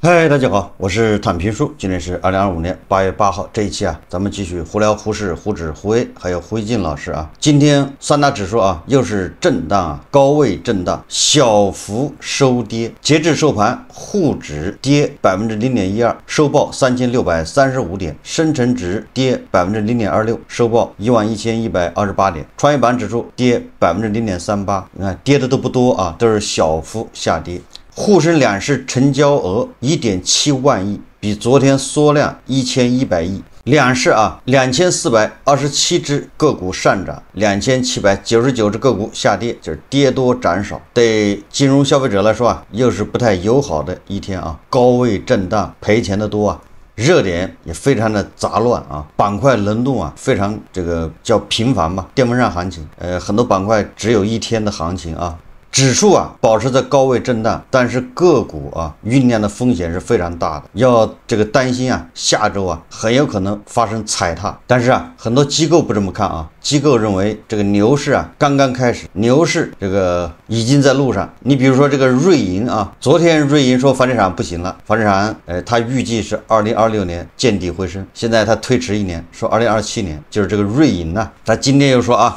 嗨，大家好，我是坦平叔。今天是2025年8月8号，这一期咱们继续胡聊沪市、沪指、沪 A， 还有胡一进老师今天三大指数又是震荡高位震荡，小幅收跌。截至收盘，沪指跌0.12%，收报3635点；深成指跌0.26%，收报11128点；创业板指数跌0.38%，你看跌的都不多都是小幅下跌。沪深两市成交额1.7万亿，比昨天缩量1100亿。两市2427只个股上涨，2799只个股下跌，就是跌多涨少。对金融消费者来说又是不太友好的一天高位震荡，赔钱的多热点也非常的杂乱板块轮动非常叫频繁吧，电风扇行情，很多板块只有一天的行情指数保持在高位震荡，但是个股酝酿的风险是非常大的，要担心下周很有可能发生踩踏。但是很多机构不这么看机构认为这个牛市刚刚开始，牛市已经在路上。你比如说这个瑞银昨天瑞银说房地产不行了，房地产它预计是2026年见底回升，现在它推迟一年，说2027年，就是这个瑞银它今天又说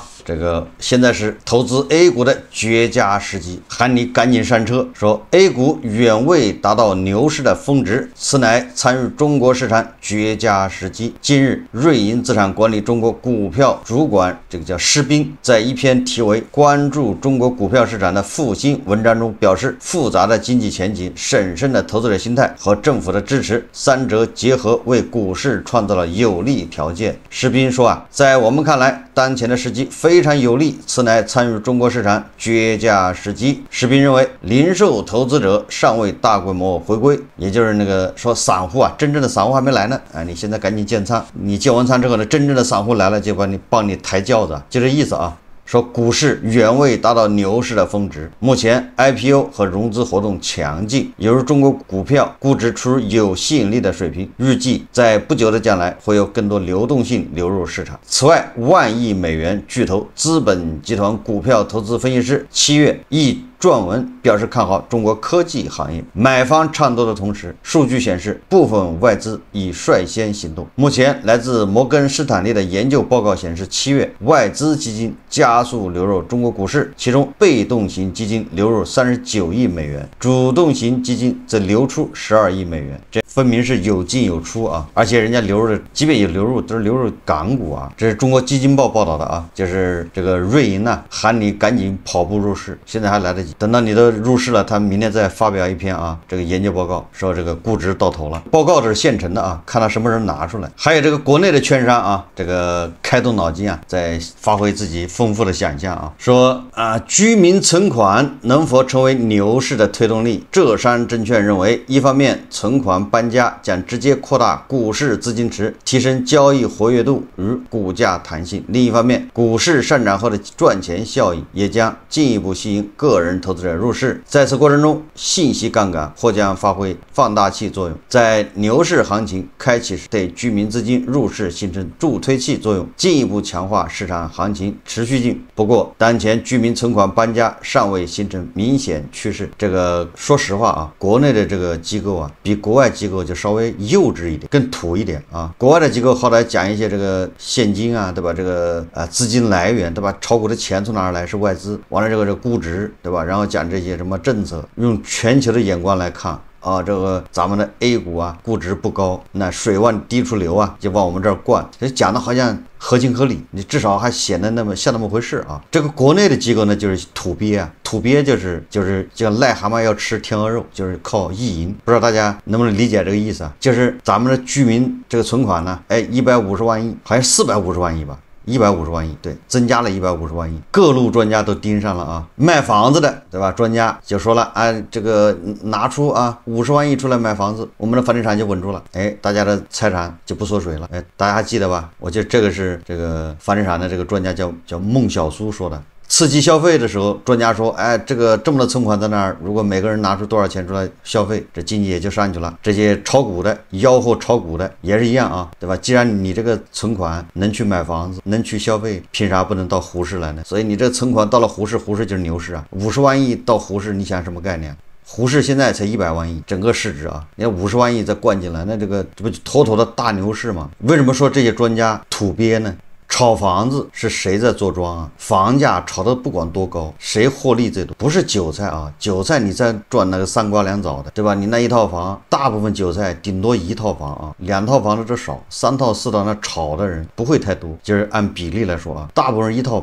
现在是投资 A 股的绝佳时机，喊你赶紧上车。说 A 股远未达到牛市的峰值，此乃参与中国市场绝佳时机。近日，瑞银资产管理中国股票主管叫施斌，在一篇题为《关注中国股票市场的复兴》文章中表示，复杂的经济前景、审慎的投资者心态和政府的支持三者结合，为股市创造了有利条件。施斌说在我们看来，当前的时机非常有利，此乃参与中国市场绝佳时机。施斌认为，零售投资者尚未大规模回归，也就是说散户真正的散户还没来呢你现在赶紧建仓，你建完仓之后呢，真正的散户来了就帮你抬轿子，就这意思说股市远未达到牛市的峰值，目前 IPO 和融资活动强劲，犹如中国股票估值处于有吸引力的水平，预计在不久的将来会有更多流动性流入市场。此外，万亿美元巨头资本集团股票投资分析师7月亦撰文表示看好中国科技行业，买方唱多的同时，数据显示部分外资已率先行动。目前来自摩根士丹利的研究报告显示，7月外资基金加速流入中国股市，其中被动型基金流入39亿美元，主动型基金则流出12亿美元，这分明是有进有出而且人家流入的，即便有流入，都是流入港股这是中国基金报报道的就是这个瑞银喊你赶紧跑步入市，现在还来得及，等到你都入市了，他明天再发表一篇这个研究报告，说这个估值到头了。报告这是现成的看他什么时候拿出来。还有这个国内的券商这个开动脑筋在发挥自己丰富的想象说居民存款能否成为牛市的推动力？浙商证券认为，一方面存款搬家将直接扩大股市资金池，提升交易活跃度与股价弹性；另一方面，股市上涨后的赚钱效应也将进一步吸引个人投资者入市。在此过程中，信息杠杆或将发挥放大器作用，在牛市行情开启时对居民资金入市形成助推器作用，进一步强化市场行情持续性。不过，当前居民存款搬家尚未形成明显趋势。说实话国内的这个机构比国外机构就稍微幼稚一点，更土一点国外的机构好歹讲一些这个现金对吧？资金来源对吧？炒股的钱从哪儿来？是外资。完了这个估值对吧？然后讲这些什么政策，用全球的眼光来看咱们的 A 股估值不高，那水往低处流就往我们这儿灌，这讲的好像合情合理，你至少还显得像那么回事这个国内的机构呢，就是土鳖土鳖就是叫癞蛤蟆要吃天鹅肉，就是靠意淫。不知道大家能不能理解这个意思就是咱们的居民这个存款呢150万亿，好像450万亿吧，150万亿，对，增加了150万亿。各路专家都盯上了卖房子的对吧？专家就说了这个拿出50万亿出来买房子，我们的房地产就稳住了，大家的财产就不缩水了。大家还记得吧？我记得这个是这个房地产的这个专家叫孟小苏说的。刺激消费的时候，专家说，这么多存款在那儿，如果每个人拿出多少钱出来消费，这经济也就上去了。这些炒股的、吆喝炒股的也是一样对吧？既然你这个存款能去买房子，能去消费，凭啥不能到沪市来呢？所以你这个存款到了沪市，沪市就是牛市50万亿到沪市，你想什么概念？胡适现在才100万亿，整个市值啊，你看50万亿再灌进来，那这不妥妥的大牛市吗？为什么说这些专家土鳖呢？炒房子是谁在做庄啊？房价炒的不管多高，谁获利最多？不是韭菜啊，韭菜你在赚那个3瓜2枣的，对吧？你那一套房，大部分韭菜顶多1套房啊，2套房的这少，3套4套那炒的人不会太多。就是按比例来说啊，大部分人一套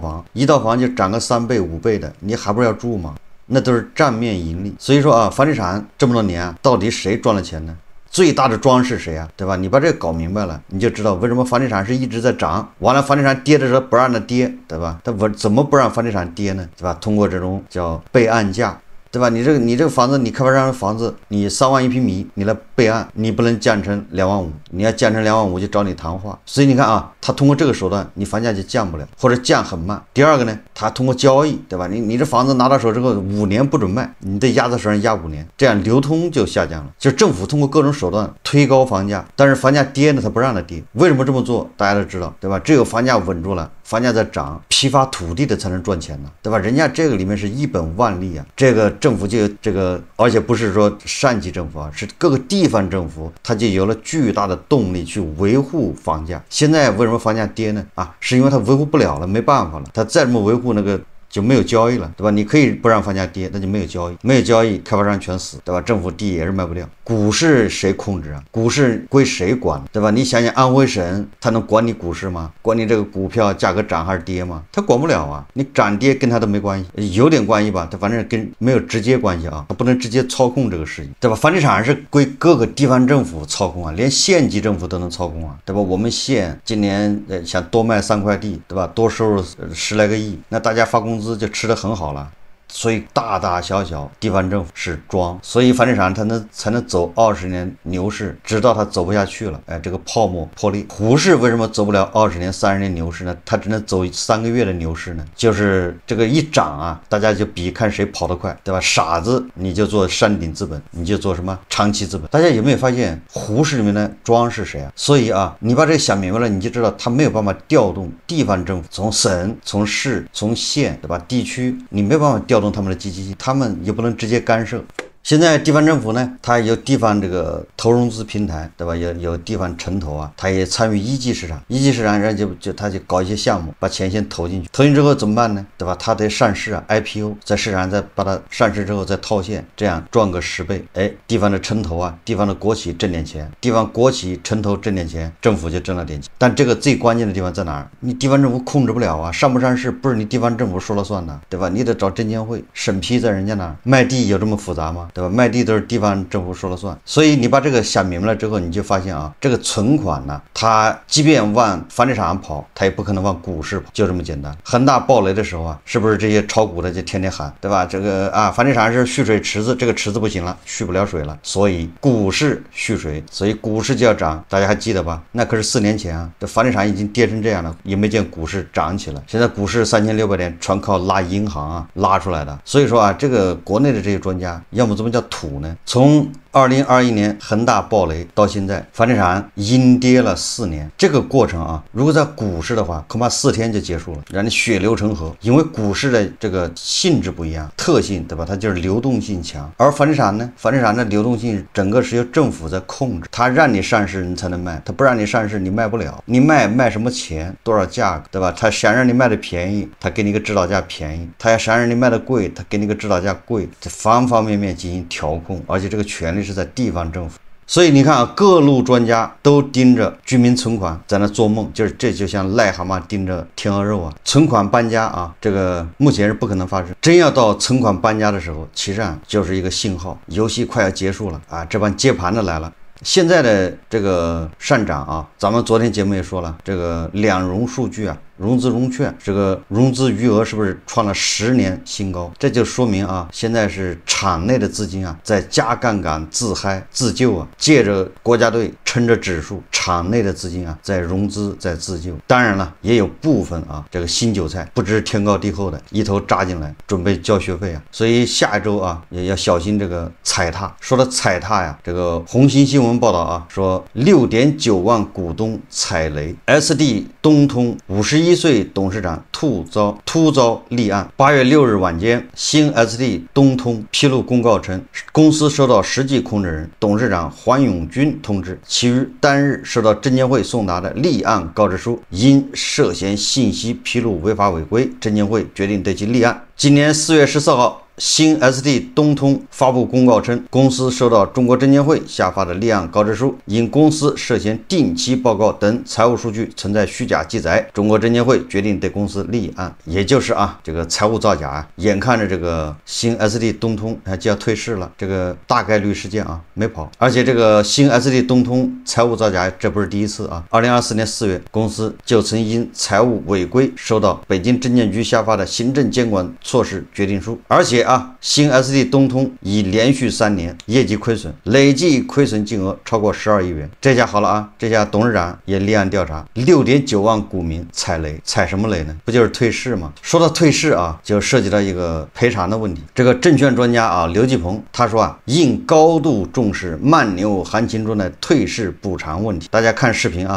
房就涨个3倍5倍的，你还不是要住吗？那都是账面盈利。所以说啊，房地产这么多年啊，到底谁赚了钱呢？最大的庄是谁啊？对吧？你把这个搞明白了，你就知道为什么房地产是一直在涨，完了房地产跌的时候不让它跌，对吧？它怎么不让房地产跌呢？对吧？通过这种叫备案价，对吧？你这个房子，你开发商的房子，你3万1平米，你来备案，你不能降成2万5，你要降成2万5就找你谈话。所以你看啊，他通过这个手段，你房价就降不了，或者降很慢。第二个呢，他通过交易，对吧？你这房子拿到手之后5年不准卖，你得压在手上压5年，这样流通就下降了。就是政府通过各种手段推高房价，但是房价跌呢，他不让它跌。为什么这么做？大家都知道，对吧？只有房价稳住了，房价在涨，批发土地的才能赚钱呢，对吧？人家这个里面是一本万利啊，这个政府就有这个，而且不是说上级政府啊，是各个地方政府，它就有了巨大的动力去维护房价。现在为什么房价跌呢？啊，是因为它维护不了了，没办法了，它再这么维护那个就没有交易了，对吧？你可以不让房价跌，那就没有交易，没有交易，开发商全死，对吧？政府地也是卖不掉。股市谁控制啊？股市归谁管，对吧？你想想安徽省，他能管你股市吗？管你这个股票价格涨还是跌吗？他管不了啊，你涨跌跟他都没关系，有点关系吧，他反正跟没有直接关系啊，他不能直接操控这个事情，对吧？房地产是归各个地方政府操控啊，连县级政府都能操控啊，对吧？我们县今年想多卖3块地，对吧？多收入10来个亿，那大家发工资就吃得很好了。所以大大小小地方政府是庄，所以房地产它才能走20年牛市，直到它走不下去了，哎，这个泡沫破裂。胡适为什么走不了20年30年牛市呢？它只能走3个月的牛市呢？就是这个一涨啊，大家就比看谁跑得快，对吧？傻子你就做山顶资本，你就做什么长期资本。大家有没有发现胡适里面的庄是谁啊？所以啊，你把这个想明白了，你就知道他没有办法调动地方政府，从省、从市、从县，对吧？地区你没有办法调动他们的积极性，他们也不能直接干涉。现在地方政府呢，它有地方这个投融资平台，对吧？有地方城投啊，它也参与一级市场，一级市场人他就搞一些项目，把钱先投进去，投进之后怎么办呢？对吧？他得上市啊 ，IPO， 在市场再把它上市之后再套现，这样赚个10倍。哎，地方的城投啊，地方的国企挣点钱，地方国企城投挣点钱，政府就挣了点钱。但这个最关键的地方在哪儿？你地方政府控制不了啊，上不上市不是你地方政府说了算的，对吧？你得找证监会审批在人家那儿。卖地有这么复杂吗？对吧？卖地都是地方政府说了算，所以你把这个想明白了之后，你就发现啊，这个存款呢，它即便往房地产跑，它也不可能往股市跑，就这么简单。恒大暴雷的时候啊，是不是这些炒股的就天天喊，对吧？这个啊，房地产是蓄水池子，这个池子不行了，蓄不了水了，所以股市蓄水，所以股市就要涨，大家还记得吧？那可是4年前啊，这房地产已经跌成这样了，也没见股市涨起来。现在股市3600点，全靠拉银行啊拉出来的。所以说啊，这个国内的这些专家，要么怎么叫土呢？从2021年恒大暴雷到现在，房地产阴跌了4年，这个过程啊，如果在股市的话，恐怕4天就结束了，让你血流成河。因为股市的这个性质不一样，特性，对吧？它就是流动性强，而房地产呢，房地产的流动性整个是由政府在控制，它让你上市你才能卖，它不让你上市你卖不了，你卖什么钱，多少价格，对吧？它想让你卖的便宜，它给你个指导价便宜，它要想让你卖的贵，它给你个指导价贵，这方方面面进行调控，而且这个权力是在地方政府。所以你看啊，各路专家都盯着居民存款在那做梦，这就像癞蛤蟆盯着天鹅肉啊。存款搬家啊，这个目前是不可能发生。真要到存款搬家的时候，其实上就是一个信号，游戏快要结束了啊，这帮接盘的来了。现在的这个上涨啊，咱们昨天节目也说了，这个两融数据啊，融资融券这个融资余额是不是创了10年新高？这就说明啊，现在是场内的资金啊在加杠杆自嗨自救啊，借着国家队撑着指数，场内的资金啊在融资在自救。当然了，也有部分啊这个新韭菜不知天高地厚的一头扎进来，准备交学费啊。所以下一周啊也要小心这个踩踏。说到踩踏呀，这个红星新闻报道啊说6.9万股东踩雷，SD 东通50亿岁董事长突遭立案。8月6日晚间，新 ST 东通披露公告称，公司收到实际控制人董事长黄永军通知，其于当日收到证监会送达的立案告知书，因涉嫌信息披露违法违规，证监会决定对其立案。今年4月14号。新 ST 东通发布公告称，公司收到中国证监会下发的立案告知书，因公司涉嫌定期报告等财务数据存在虚假记载，中国证监会决定对公司立案。也就是这个财务造假眼看着这个新 ST 东通就要退市了，这个大概率事件没跑。而且这个新 ST 东通财务造假这不是第一次2024年4月，公司就曾因财务违规收到北京证监局下发的行政监管措施决定书，而且新 ST 东通已连续3年业绩亏损，累计亏损金额超过12亿元。这下好了这下董事长也立案调查，6.9万股民踩雷，踩什么雷呢？不就是退市吗？说到退市就涉及到一个赔偿的问题。这个证券专家刘继鹏他说应高度重视慢牛行情中的退市补偿问题。大家看视频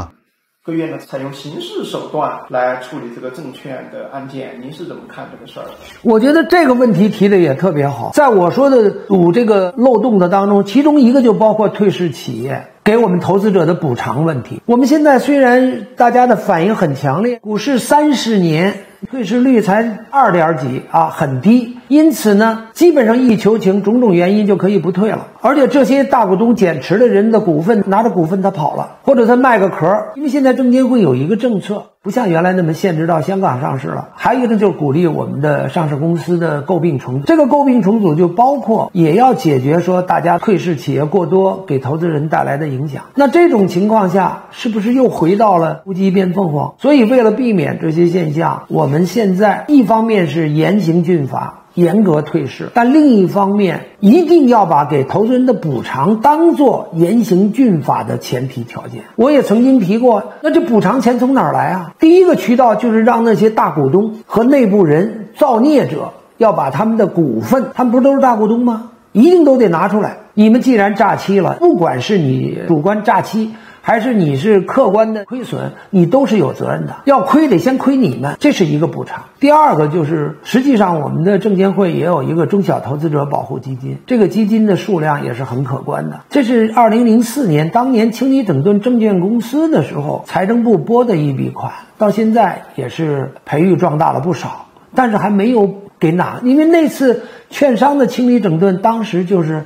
各院呢采用刑事手段来处理这个证券的案件，您是怎么看这个事儿的？我觉得这个问题提的也特别好。在我说的堵这个漏洞的当中，其中一个就包括退市企业给我们投资者的补偿问题。我们现在虽然大家的反应很强烈，股市30年退市率才2点几很低，因此呢，基本上一求情，种种原因就可以不退了。而且这些大股东减持的人的股份，拿着股份他跑了，或者他卖个壳，因为现在证监会有一个政策，不像原来那么限制到香港上市了。还有一个就是鼓励我们的上市公司的购并重组，这个购并重组就包括也要解决说大家退市企业过多给投资人带来的影响。那这种情况下，是不是又回到了乌鸡变凤凰？所以为了避免这些现象，我们现在一方面是严刑峻法，严格退市，但另一方面一定要把给投资人的补偿当作严刑峻法的前提条件。我也曾经提过，那这补偿钱从哪儿来第一个渠道就是让那些大股东和内部人造孽者要把他们的股份，他们不是都是大股东吗？一定都得拿出来。你们既然诈欺了，不管是你主观诈欺还是你是客观的亏损，你都是有责任的。要亏得先亏你们，这是一个补偿。第二个就是，实际上我们的证监会也有一个中小投资者保护基金，这个基金的数量也是很可观的。这是2004年当年清理整顿证券公司的时候，财政部拨的一笔款，到现在也是培育壮大了不少，但是还没有给拿。因为那次券商的清理整顿，当时就是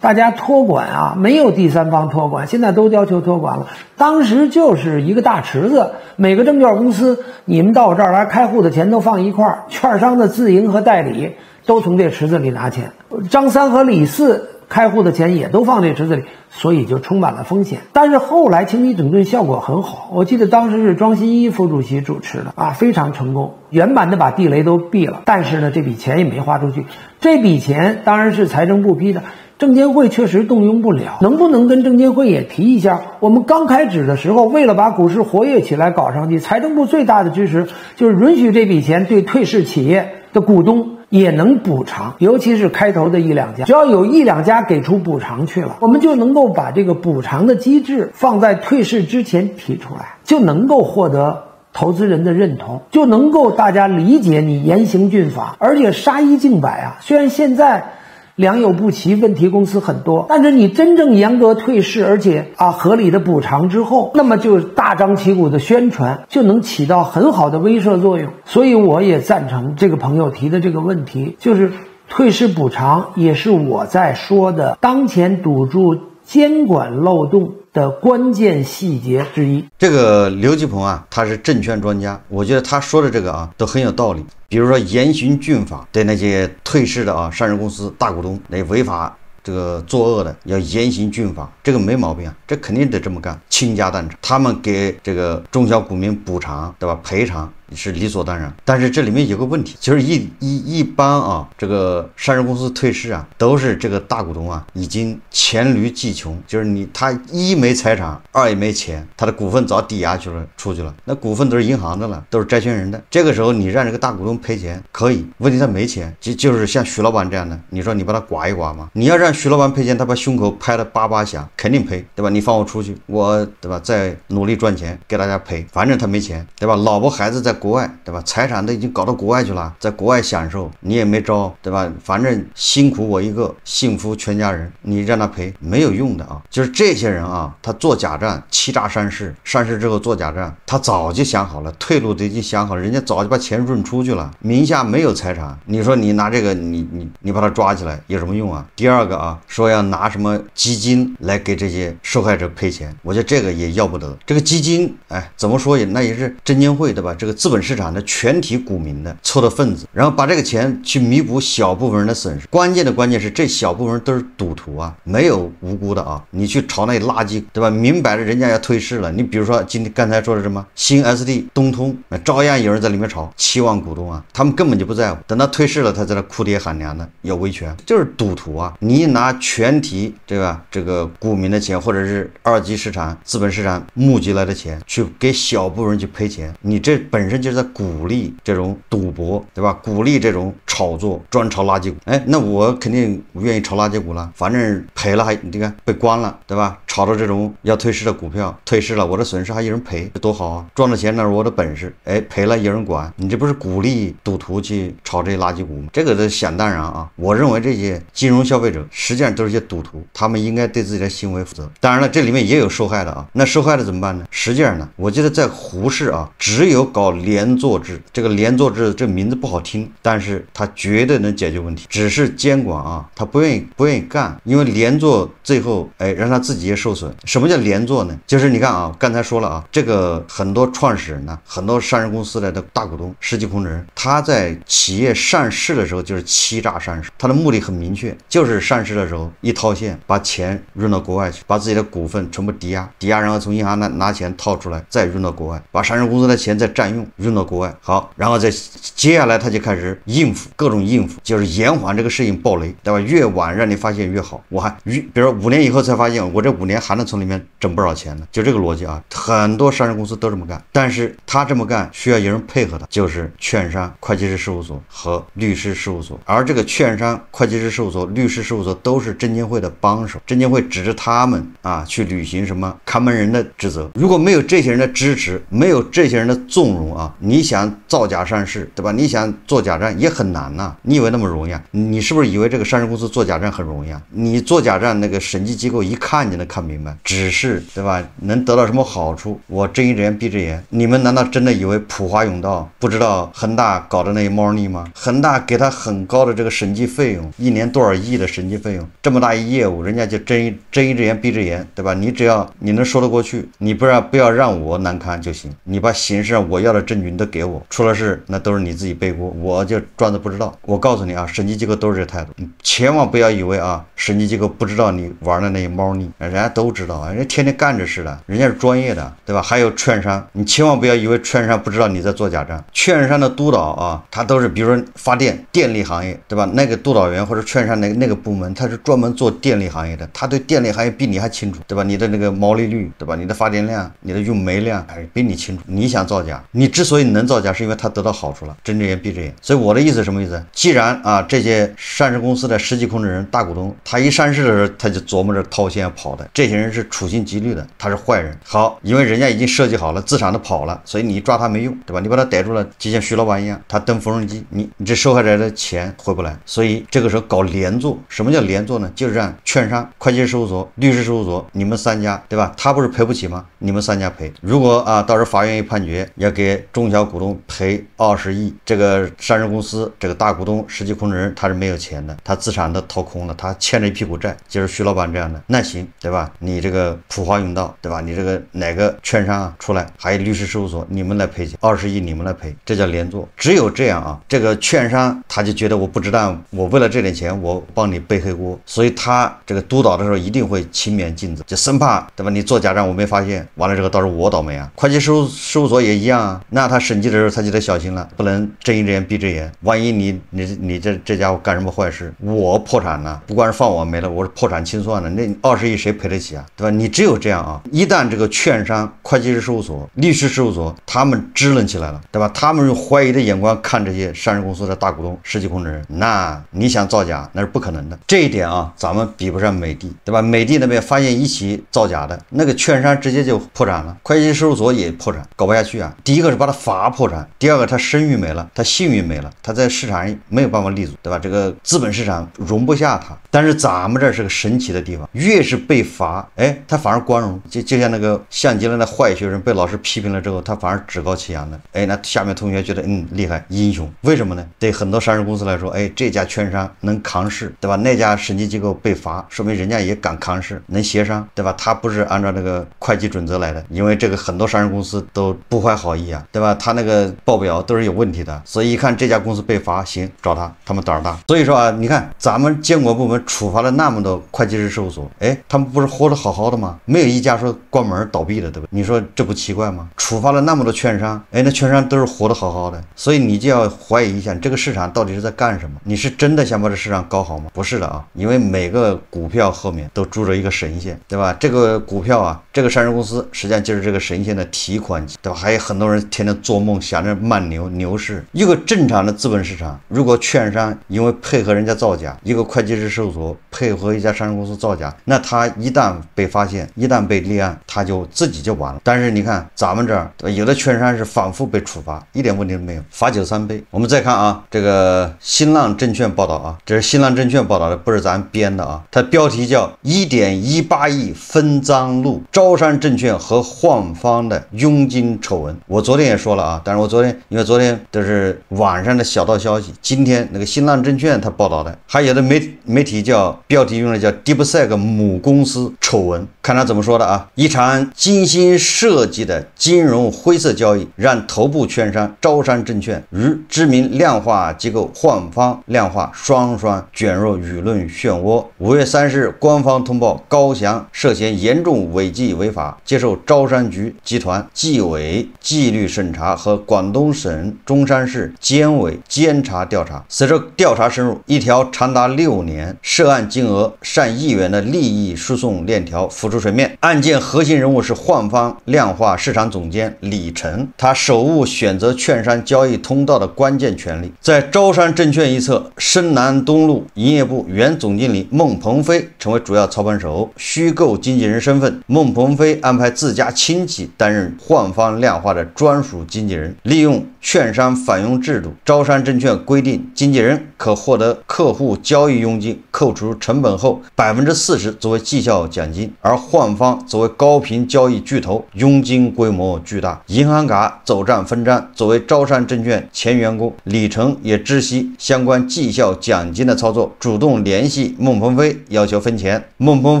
大家托管没有第三方托管，现在都要求托管了。当时就是一个大池子，每个证券公司你们到我这儿来开户的钱都放一块儿，券商的自营和代理都从这池子里拿钱，张三和李四开户的钱也都放这池子里，所以就充满了风险。但是后来清理整顿效果很好，我记得当时是庄新一副主席主持的非常成功，圆满的把地雷都避了。但是呢，这笔钱也没花出去，这笔钱当然是财政部批的，证监会确实动用不了。能不能跟证监会也提一下，我们刚开始的时候为了把股市活跃起来搞上去，财政部最大的支持就是允许这笔钱对退市企业的股东也能补偿，尤其是开头的1、2家，只要有1、2家给出补偿去了，我们就能够把这个补偿的机制放在退市之前提出来，就能够获得投资人的认同，就能够大家理解你严刑峻法，而且杀一儆百虽然现在良莠不齐，问题公司很多，但是你真正严格退市，而且合理的补偿之后，那么就大张旗鼓的宣传，就能起到很好的威慑作用。所以我也赞成这个朋友提的这个问题，就是退市补偿也是我在说的当前堵住监管漏洞的关键细节之一。这个刘继鹏他是证券专家，我觉得他说的这个都很有道理。比如说严刑峻法，对那些退市的上市公司大股东，那违法这个作恶的要严刑峻法，这个没毛病这肯定得这么干，倾家荡产。他们给这个中小股民补偿，对吧？赔偿是理所当然。但是这里面有个问题，就是一般这个上市公司退市都是这个大股东已经黔驴技穷，就是他一没财产，二也没钱，他的股份早抵押出去了，那股份都是银行的了，都是债权人的。这个时候你让这个大股东赔钱可以，问题他没钱，就是像徐老板这样的，你说你把他刮一刮吗？你要让徐老板赔钱，他把胸口拍了8响，肯定赔，对吧？你放我出去，我对吧再努力赚钱给大家赔，反正他没钱，对吧？老婆孩子在国外，对吧？财产都已经搞到国外去了，在国外享受，你也没招，对吧？反正辛苦我一个，幸福全家人，你让他赔没有用的啊！就是这些人啊，他做假账，欺诈善事，善事之后做假账，他早就想好了，退路都已经想好了，人家早就把钱润出去了，名下没有财产，你说你拿这个，你把他抓起来有什么用啊？第二个啊，说要拿什么基金来给这些受害者赔钱，我觉得这个也要不得。这个基金，哎，怎么说那也是证监会对吧？这个资本市场的全体股民的凑的份子，然后把这个钱去弥补小部分人的损失。关键是这小部分人都是赌徒啊，没有无辜的啊。你去炒那垃圾，对吧？明摆着人家要退市了。你比如说刚才说的什么新 SD 东通，照样有人在里面炒，7万股东啊，他们根本就不在乎。等到退市了，他在那哭爹喊娘的要维权，就是赌徒啊！你拿全体对吧？这个股民的钱，或者是二级市场、资本市场募集来的钱，去给小部分人去赔钱，你这本身就是在鼓励这种赌博，对吧？鼓励这种炒作，专炒垃圾股。哎，那我肯定愿意炒垃圾股了，反正赔了还你看被关了，对吧？炒到这种要退市的股票，退市了，我的损失还有人赔，这多好啊！赚了钱那是我的本事，哎，赔了有人管，你这不是鼓励赌徒去炒这些垃圾股吗？这个都想当然啊！我认为这些金融消费者实际上都是些赌徒，他们应该对自己的行为负责。当然了，这里面也有受害的啊，那受害的怎么办呢？实际上呢，我觉得在胡适啊，只有搞连坐制，这个连坐制这名字不好听，但是它绝对能解决问题。只是监管啊，他不愿意干，因为连坐最后让他自己也受损。什么叫连坐呢？就是你看啊，刚才说了啊，这个很多创始人呢，很多上市公司的大股东、实际控制人，他在企业上市的时候就是欺诈上市，他的目的很明确，就是上市的时候一套现，把钱润到国外去，把自己的股份全部抵押，然后从银行拿钱套出来，再润到国外，把上市公司的钱再占用，润到国外。好，然后再接下来他就开始应付各种应付，就是延缓这个事情爆雷，对吧？越晚让你发现越好。我还比如说5年以后才发现，我这5年还能从里面挣不少钱呢，就这个逻辑啊。很多上市公司都这么干，但是他这么干需要有人配合他，就是券商、会计师事务所和律师事务所。而这个券商、会计师事务所、律师事务所都是证监会的帮手，证监会指着他们啊去履行什么看门人的职责。如果没有这些人的支持，没有这些人的纵容啊，你想造假上市，对吧？你想做假账也很难呐。你以为那么容易啊？你是不是以为这个上市公司做假账很容易啊？你做假账那个审计机构一看就能看明白，只是对吧？能得到什么好处？我睁一只眼闭一只眼。你们难道真的以为普华永道不知道恒大搞的那些猫腻吗？恒大给他很高的这个审计费用，一年多少亿的审计费用，这么大一业务，人家就睁一只眼闭一只眼，对吧？你只要你能说得过去，你不要让我难堪就行，你把形式上我要的证据你都给我，出了事那都是你自己背锅，我就装作不知道。我告诉你啊，审计机构都是这态度，千万不要以为啊，审计机构不知道你玩的那些猫腻，人家都知道啊，人家天天干这事的，人家是专业的，对吧？还有券商，你千万不要以为券商不知道你在做假账，券商的督导啊，他都是比如说发电力行业，对吧？那个督导员或者券商那个部门，他是专门做电力行业的，他对电力行业比你还清楚，对吧？你的那个毛利率，对吧？你的发电量，你的用煤量，比你清楚。你想造假，你之所以能造假，是因为他得到好处了，睁着眼闭着眼。所以我的意思是什么意思？既然啊这些上市公司的实际控制人、大股东，他一上市的时候他就琢磨着套现跑的，这些人是处心积虑的，他是坏人。好，因为人家已经设计好了，资产都跑了，所以你抓他没用，对吧？你把他逮住了，就像徐老板一样，他蹬缝纫机，你这受害者的钱回不来。所以这个时候搞连坐，什么叫连坐呢？就是让券商、会计师事务所、律师事务所，你们3家，对吧？他不是赔不起吗？你们3家赔。如果啊到时候法院一判决要给中小股东赔20亿，这个上市公司这个大股东、实际控制人他是没有钱的，他资产都掏空了，他欠着一屁股债，就是徐老板这样的。那行，对吧？你这个普华永道，对吧？你这个哪个券商啊出来，还有律师事务所，你们来赔钱，20亿你们来赔，这叫连坐。只有这样啊，这个券商他就觉得我不值当，我为了这点钱我帮你背黑锅，所以他这个督导的时候一定会勤勉尽责，就生怕对吧？你做假账我没发现，完了之后到时候我倒霉啊。会计事务所也一样啊，那他审计的时候他就得小心了，不能睁一只眼闭一只眼，万一你这家伙干什么坏事，我破产了，不光是放我没了，我是破产清算了，那20亿谁赔得起啊？对吧？你只有这样啊，一旦这个券商、会计师事务所、律师事务所他们支棱起来了，对吧？他们用怀疑的眼光看这些上市公司的大股东、实际控制人，那你想造假那是不可能的。这一点啊，咱们比不上美的，对吧？美的那边发现一起造假的，那个券商直接就破产了，会计师事务所也破产，搞不下去啊。第一个是把他法破产，第二个他声誉没了，他信誉没了，他在市场上没有办法立足，对吧？这个资本市场容不下他。但是咱们这是个神奇的地方，越是被罚，哎，他反而光荣，就像那个像极了那坏学生被老师批评了之后，他反而趾高气扬的，哎，那下面同学觉得厉害，英雄。为什么呢？对很多上市公司来说，哎，这家券商能扛市，对吧？那家审计机构被罚，说明人家也敢扛市，能协商，对吧？他不是按照那个会计准则来的，因为这个很多上市公司都不怀好意啊，对吧？他那个报表都是有问题的，所以一看这家公司被罚，行，找他们胆儿大。所以说啊，你看咱们监管部门处罚了那么多会计师事务所，哎，他们不是活得好好的吗？没有一家说关门倒闭的，对吧？你说这不奇怪吗？处罚了那么多券商，哎，那券商都是活得好好的，所以你就要怀疑一下这个市场到底是在干什么？你是真的想把这市场搞好吗？不是的啊，因为每个股票后面都住着一个神仙，对吧？这个股票啊，这个上市公司实际上就是这个神仙的提款机，对吧？还有很多人天天做梦想着慢牛市。一个正常的资本市场，如果券商因为配合人家造假，一个会计师事务所配合一家上市公司造假，那他一旦被发现，一旦被立案，他就自己就完了。但是你看咱们这儿，有的券商是反复被处罚，一点问题都没有，罚酒3杯。我们再看啊，这个新浪证券报道啊，这是新浪证券报道的，不是咱编的啊。它标题叫1.18亿分赃录，招商证券和换方的佣金丑闻。我昨天也说了啊，但是我因为昨天都是晚上的小道消息，今天那个新浪证券它报道的，还有的媒体标题用的叫 DeepSeek 母公司丑闻，看他怎么说的啊。一场精心设计的金融灰色交易，让头部券商招商证券与知名量化机构换方量化双卷入舆论漩涡。5月30日，官方通报高翔涉嫌严重违纪违法，接受招商局集团纪委纪律审查和广东省中山市监委监察调查。随着调查深入，一条长达6年、涉案金额上亿元的利益输送链条浮出水面。案件核心人物是换方量化市场总监李晨，他手握选择券商交易通道的关键权利。在招商证券一侧，深南东路营业部原总经理孟鹏飞成为主要操盘手，虚构经纪人身份。孟鹏飞安排自家亲戚担任换方量化的专属经纪人，利用券商返佣制度，招商证券规定经纪人可获得客户交易佣金扣除成本后40%作为绩效奖金，而换方作为高频交易巨头，佣金规模巨大。银行卡走账分账，作为招商证券前员工，李晨也知悉相关绩效奖金的操作，主动联系孟鹏飞要求分钱。孟鹏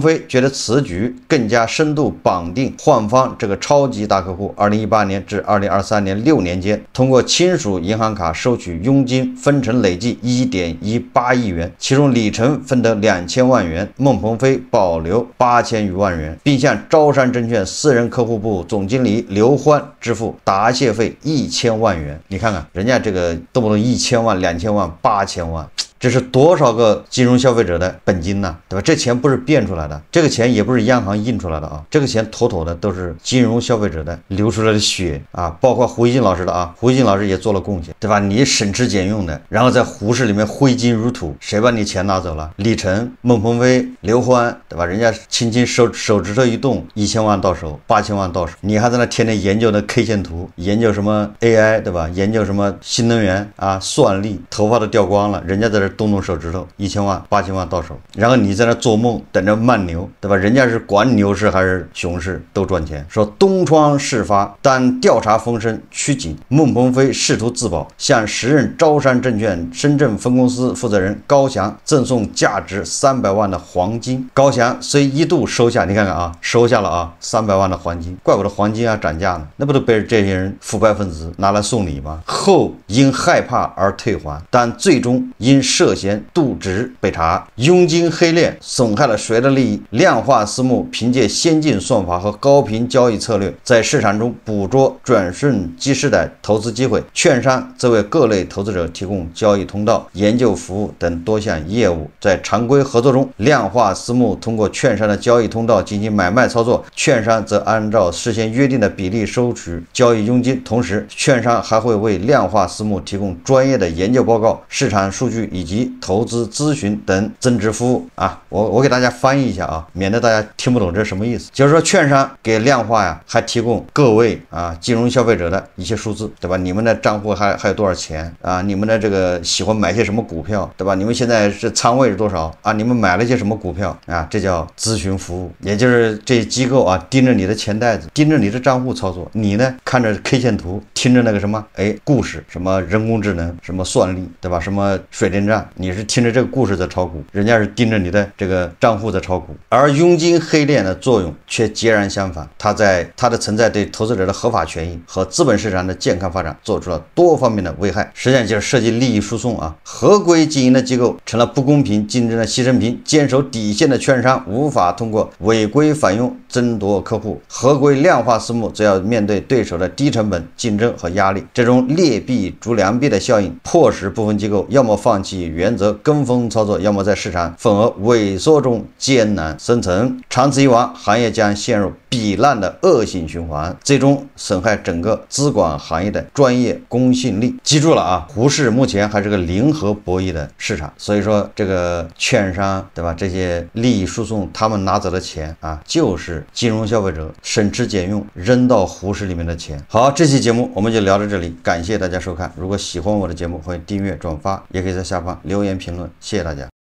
飞觉得此举更加深度绑定换方这个超级大客户。2018年至2023年6年间，通过亲属银行卡收取佣金分成累计1.18亿元，其中李晨分得2000万元，孟鹏飞保留8000余万元，并向招商证券私人客户部总经理刘欢支付答谢费1000万元。你看看人家这个动不动1000万、2000万、8000万，这是多少个金融消费者的本金呢？对吧？这钱不是变出来的，这个钱也不是央行印出来的啊，这个钱妥妥的都是金融消费者的流出来的血啊！包括胡一进老师的啊，胡一进老师也做了贡献，对吧？你省吃俭用的，然后在胡市里面挥金如土，谁把你钱拿走了？李晨、孟鹏飞、刘欢，对吧？人家轻轻手指头一动，1000万到手，8000万到手，你还在那天天研究的 K 线图，研究什么 AI， 对吧？研究什么新能源啊，算力，头发都掉光了，人家在这动手指头，1000万、8000万到手，然后你在那做梦，等着慢牛，对吧？人家是管牛市还是熊市都赚钱。说东窗事发，当调查风声趋紧，孟鹏飞试图自保，向时任招商证券深圳分公司负责人高翔赠送价值300万的黄金。高翔虽一度收下，你看看啊，收下了啊300万的黄金，怪不得黄金涨价呢，那不都被这些人腐败分子拿来送礼吗？后因害怕而退还，但最终因涉嫌渎职被查。佣金黑链损害了谁的利益？量化私募凭借先进算法和高频交易策略，在市场中捕捉转瞬即逝的投资机会，券商则为各类投资者提供交易通道、研究服务等多项业务。在常规合作中，量化私募通过券商的交易通道进行买卖操作，券商则按照事先约定的比例收取交易佣金。同时，券商还会为量化私募提供专业的研究报告、市场数据以以及投资咨询等增值服务啊。我给大家翻译一下啊，免得大家听不懂这是什么意思。就是说，券商给量化呀，还提供各位啊金融消费者的一些数字，对吧？你们的账户还有多少钱啊？你们的这个喜欢买些什么股票，对吧？你们现在是仓位是多少啊？你们买了些什么股票啊？这叫咨询服务，也就是这机构啊盯着你的钱袋子，盯着你的账户操作，你呢看着 K 线图，听着那个什么故事，什么人工智能，什么算力，对吧？什么水电站，你是听着这个故事在炒股，人家是盯着你的这个账户在炒股。而佣金黑链的作用却截然相反，它的存在对投资者的合法权益和资本市场的健康发展做出了多方面的危害，实际上就是涉及利益输送啊。合规经营的机构成了不公平竞争的牺牲品，坚守底线的券商无法通过违规反佣争夺客户，合规量化私募则要面对对手的低成本竞争和压力。这种劣币逐良币的效应，迫使部分机构要么放弃原则跟风操作，要么在市场份额萎缩中艰难生存。长此以往，行业将陷入比烂的恶性循环，最终损害整个资管行业的专业公信力。记住了啊，股市目前还是个零和博弈的市场，所以说这个券商，对吧？这些利益输送，他们拿走的钱啊，就是金融消费者省吃俭用扔到股市里面的钱。好，这期节目我们就聊到这里，感谢大家收看。如果喜欢我的节目，欢迎订阅、转发，也可以在下方留言评论，谢谢大家。